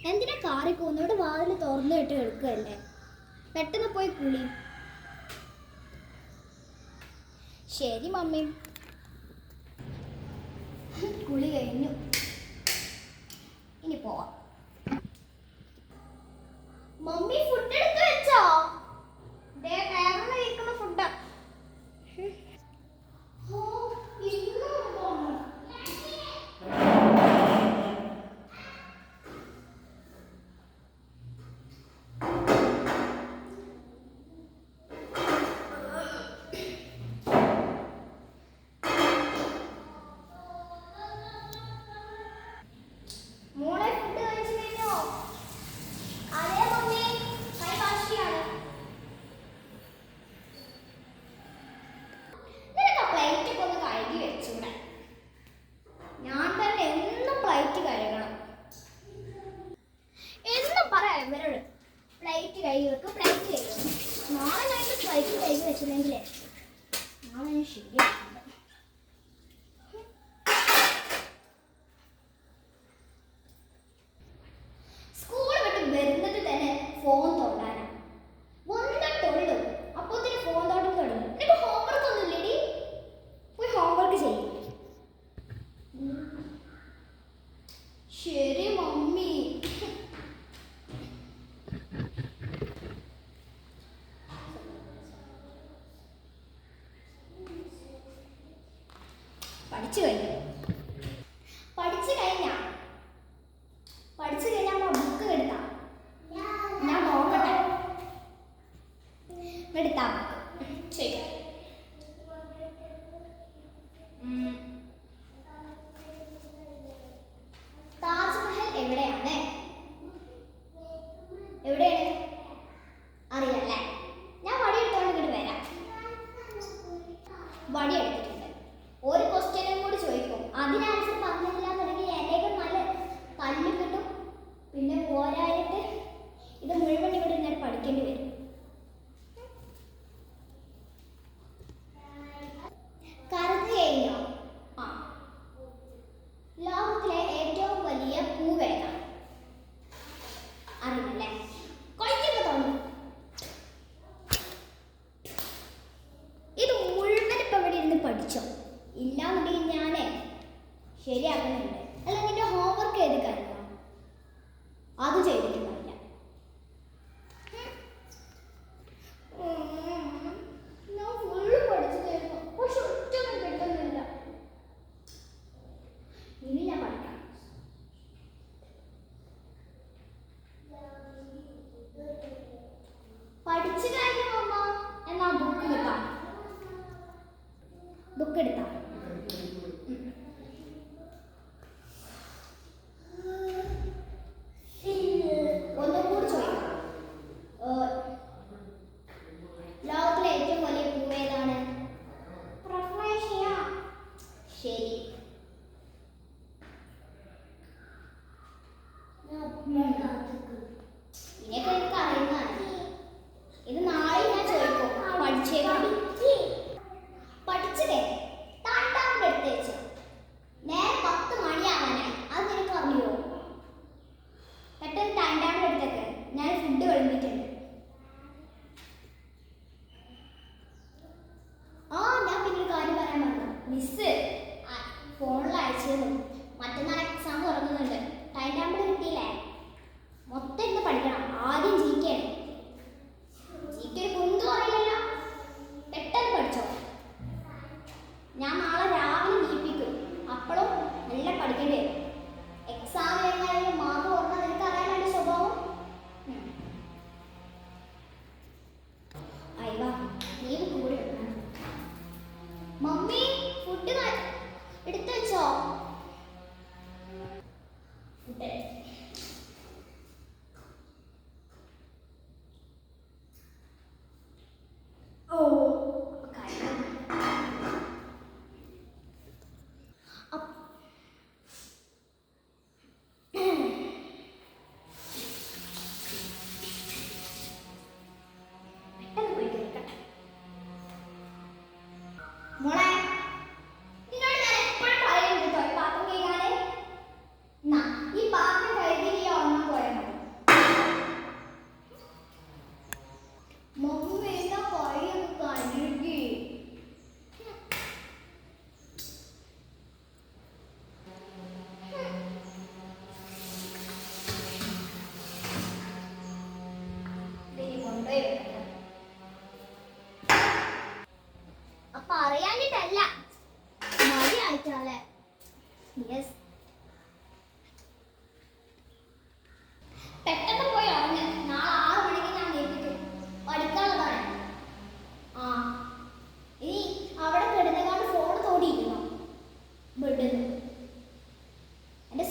എന്തിനാ കാറി പോകുന്നോട് വാതിൽ തുറന്നു ഇട്ട് എടുക്കുകയല്ലേ? പെട്ടെന്ന് പോയി കുളി. ശരി മമ്മി. കുളി കഴിഞ്ഞു, ഇനി പോവാം. മമ്മി ഫുഡ് എടുത്ത് വെച്ചോ? ഇരിക്കുന്ന ഫുഡ്. പ്ലേറ്റ് കഴുകി വെക്കും, പ്ലേറ്റ് കഴുകി വെക്കും. നാളെ ഞാൻ പ്ലേറ്റ് കഴുകി വെച്ചില്ലെങ്കിലേ നാളെ ഞാൻ ശരിയാക്കുന്നുണ്ട്. സ്കൂൾ വിട്ട് വരുന്നത് തന്നെ ഫോൺ തോണ്ടാനാ. വന്നിട്ടുള്ളൂ അപ്പോത്തിന് ഫോൺ തോട്ടം തുടങ്ങി. നിനക്ക് ഹോംവർക്ക് ഒന്നും ഇല്ലേടി? പോയി ഹോംവർക്ക് ചെയ്യും. ശരി മമ്മി. പഠിച്ചു കഴിഞ്ഞാൽ ബുക്ക് എടുത്താ ഞാൻ നോക്കട്ടെ. എടുത്താ ശരി. താജ്മഹൽ എവിടെയാണ്? അറിയാല്ലേ? ഞാൻ വടി എടുത്തോണ്ട് ഇങ്ങോട്ട് വരാം. വടി എടുത്തിട്ടുണ്ട്. ഒരു ക്വസ്റ്റ്യനും കൂടി ചോദിക്കും. അതിന് ആൻസർ പറഞ്ഞില്ല എന്നുണ്ടെങ്കിൽ എന്നേക്കും നല്ല തല്ല് കിട്ടും. പിന്നെ പോരായിട്ട് ഇത് മുഴുവൻ ഇവിടെ ഞാൻ പഠിക്കേണ്ടി വരും. കരുതി കഴിഞ്ഞോ? ആ. ലോകത്തിലെ ഏറ്റവും വലിയ പൂവേതാണ്? അറിയില്ലേ? കൊയ്യൊക്കെ തോന്നി. ഇത് മുഴുവൻ ഇപ്പം ഇവിടെ ഇരുന്ന് പഠിച്ചോ? ഇല്ലാന്നുണ്ടെങ്കിൽ ഞാനേ ശരിയാക്കുന്നുണ്ട്. അല്ല, നിന്റെ ഹോംവർക്ക് ചെയ്ത് കഴിഞ്ഞോ? അത് ചെയ്തിട്ടുണ്ടാവില്ല. ഞാൻ ഫുള്ള് പഠിച്ചു തരുന്നു, പക്ഷെ ഒറ്റൊന്നും കിട്ടുന്നില്ല. ഇനി ഞാൻ പഠിക്കാം. പഠിച്ചു കഴിഞ്ഞു അമ്മ. എന്നാ ബുക്ക് എടുക്കാം. ബുക്ക് എടുക്കാം. ഒന്നും കൂടി ചോദിക്കാം. ലോകത്തിലെ ഏറ്റവും വലിയ പൂവ് ഏതാണ്? ശരി. ഇതിനൊക്കെ എനിക്ക് അറിയുന്നതാണ്. ഇത് നാളെ ഞാൻ ചോദിക്കും. പഠിച്ചേക്കണം. പഠിച്ചതേ താണ്ടാവിന്റെ അടുത്ത് വെച്ചു. നേരെ 10 മണിയാവാനായി. അത് നിനക്ക് അറിയോ? പെട്ടെന്ന് താണ്ടാവിന്റെ അടുത്തേക്ക് ഞാൻ ഫുഡ് വിളമ്പിട്ടുണ്ട്. ഞാൻ പിന്നെ ഒരു കാര്യം പറയാൻ പറഞ്ഞു. മിസ് ഫോണിൽ അയച്ചതും മറ്റന്നാൾ എക്സാം തുറന്നുന്നുണ്ട്. ടൈം ടേബിൾ കിട്ടിയില്ലേ? മൊത്തം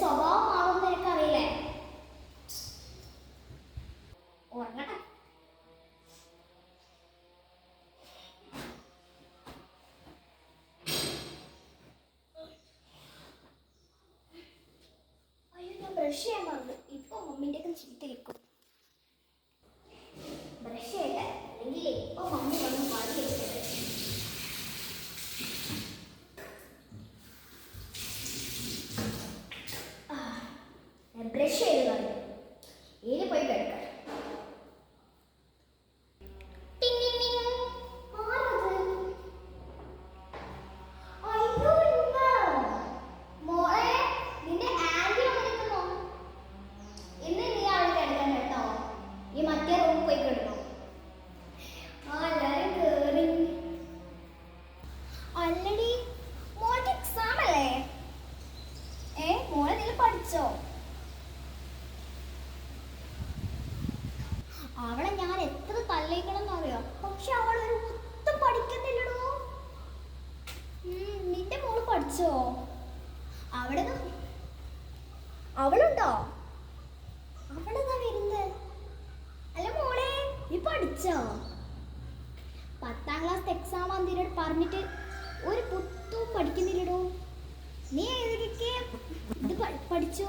സ്വഭാവം മാറുമെന്ന് എനിക്കറിയില്ലേ. ഉറങ്ങട്ടെ. അയ്യോ, ഞാൻ ബ്രഷ് ചെയ്യാൻ മറന്നു. ഇപ്പൊ മമ്മീൻ്റെ ഒക്കെ ചീത്ത കേൾക്കും. ബ്രഷ് ചെയ്യട്ടെ, അല്ലെങ്കിൽ ഇപ്പൊ മമ്മി വന്ന് പാടി വെച്ചിട്ട്. ബ്രഷ് ചെയ്ത് കളഞ്ഞു. ഏത് പോയി കിടക്കാം. അവളെ ഞാൻ എത്ര തല്ലിക്കണമെന്ന് അറിയോ, പക്ഷെ അവൾ ഒരു ഒത്തും പഠിക്കുന്നില്ലടോ. നിന്റെ മോള് പഠിച്ചോ? അവിടെ അവളുണ്ടോ? അവളെന്താ വരുന്നത്? അല്ല മോളെ, നീ പഠിച്ചോ? 10ാം ക്ലാസ് എക്സാം വന്നിട്ട് പറഞ്ഞിട്ട് ഒരു പുത്തും പഠിക്കുന്നില്ലടോ. നീ ഏതൊക്കെ ഇത് പഠിച്ചോ?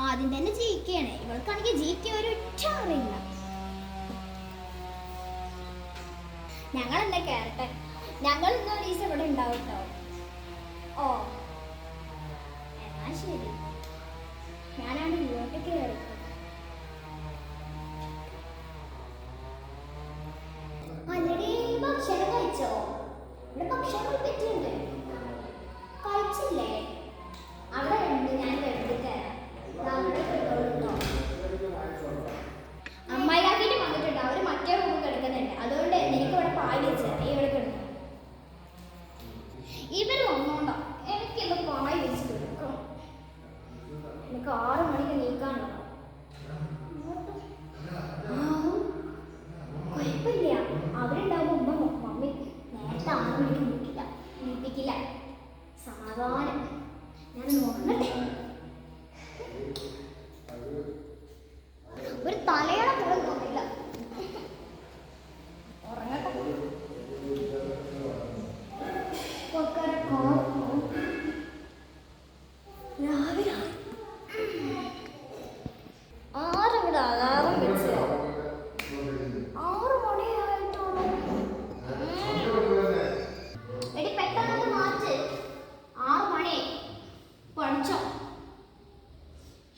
ആദ്യം തന്നെ ജയിക്കാണ്. ഇവൾക്കാണെങ്കിൽ ജയിക്കാൻ ഒരു ഒറ്റ അറിയില്ല. ഞങ്ങൾ എന്താ കേറട്ടെ. ഞങ്ങൾ ഇന്ന് ഒരു ദിവസം ഇവിടെ ഉണ്ടാവും കേട്ടോ. ഓ എന്നാ ശരി, ഞാനാണ് ഇങ്ങോട്ടേക്ക് കയറി. അല്ലടി, ഭക്ഷണം കഴിച്ചോ? ഇവിടെ ഭക്ഷണം പറ്റിയുണ്ട്. കഴിച്ചില്ലേ? അവിടെ ഉണ്ട്, ഞാൻ വെറുതെ കയറാം. അമ്മായിയാക്കിട്ട് വന്നിട്ടുണ്ട്. അവര് മറ്റേ റൂമിൽ കിടക്കുന്നുണ്ട്. അതുകൊണ്ട് എനിക്ക് ഇവിടെ പായ വെച്ചാൽ ഇവിടെ കിടന്നു. ഇവര് വന്നോണ്ടോ എനിക്കിന്ന് പായ വെച്ച് കിടക്കണം. എനിക്ക് 6 മണിക്ക് നീക്കാനുണ്ടോ? കുഴപ്പമില്ല, അവരുണ്ടാവുമ്പോ മമ്മി നേരത്തെ 6 മണിക്ക് നീപ്പിക്കില്ല. സാധാരണ ഞാൻ നോക്കട്ടെ. ഒരു തലയുടെ പോലും തോന്നില്ല. ഉറങ്ങട്ടെ. രാവിലെ 6 അലാറം വെച്ച് 6 മണിയായിട്ടുള്ളൂ. എടി പെട്ടെന്ന് മാറ്റ്. 6 മണി പഠിച്ചോ?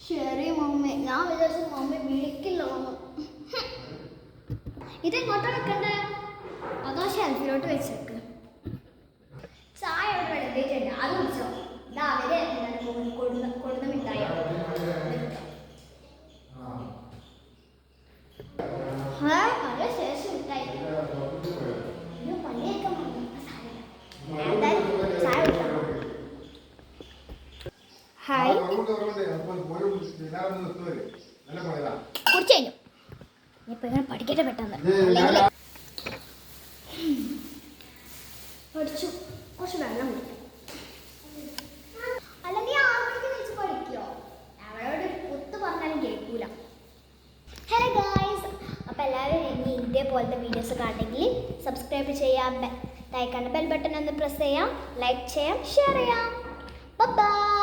ശരി മമ്മി. ഞാൻ വിചാരിച്ചു മമ്മി വിളിക്കില്ലോ. ഇതെങ്ങോട്ടാ വെക്കണ്ടേ? അതോ ഷെൽഫിലോട്ട് വെച്ചേക്ക്. ചായ ഇവിടെ എടുത്തിട്ടുണ്ട്, അത് കുടിച്ചോ. ഇതാ അവര് കൊടുന്ന മിഠായി. നല്ല ശേഷം മിഠായി. പള്ളിയൊക്കെ എന്തായാലും ചായ കുടിക്കാം. ഹായ്, കുടിച്ചു കഴിഞ്ഞു. ഇനിയിപ്പോൾ ഇങ്ങനെ പഠിക്കട്ടെ പെട്ടെന്ന്. അല്ലെങ്കിൽ പഠിച്ചു കുറച്ച് വെള്ളം കുടിക്കും. അല്ലെങ്കിൽ 6 മണിക്ക് വെച്ച് പഠിക്കുമോ? അവളോട് ഒത്തു പറഞ്ഞാലും കേൾക്കൂല. ഹലോ ഗായ്സ്, അപ്പോൾ എല്ലാവരും ഇനി ഇതേപോലത്തെ വീഡിയോസ് കാണണമെങ്കിൽ സബ്സ്ക്രൈബ് ചെയ്യാം, താഴെ ബെൽ ബട്ടൺ ഒന്ന് പ്രസ് ചെയ്യാം, ലൈക്ക് ചെയ്യാം, ഷെയർ ചെയ്യാം. ബൈ.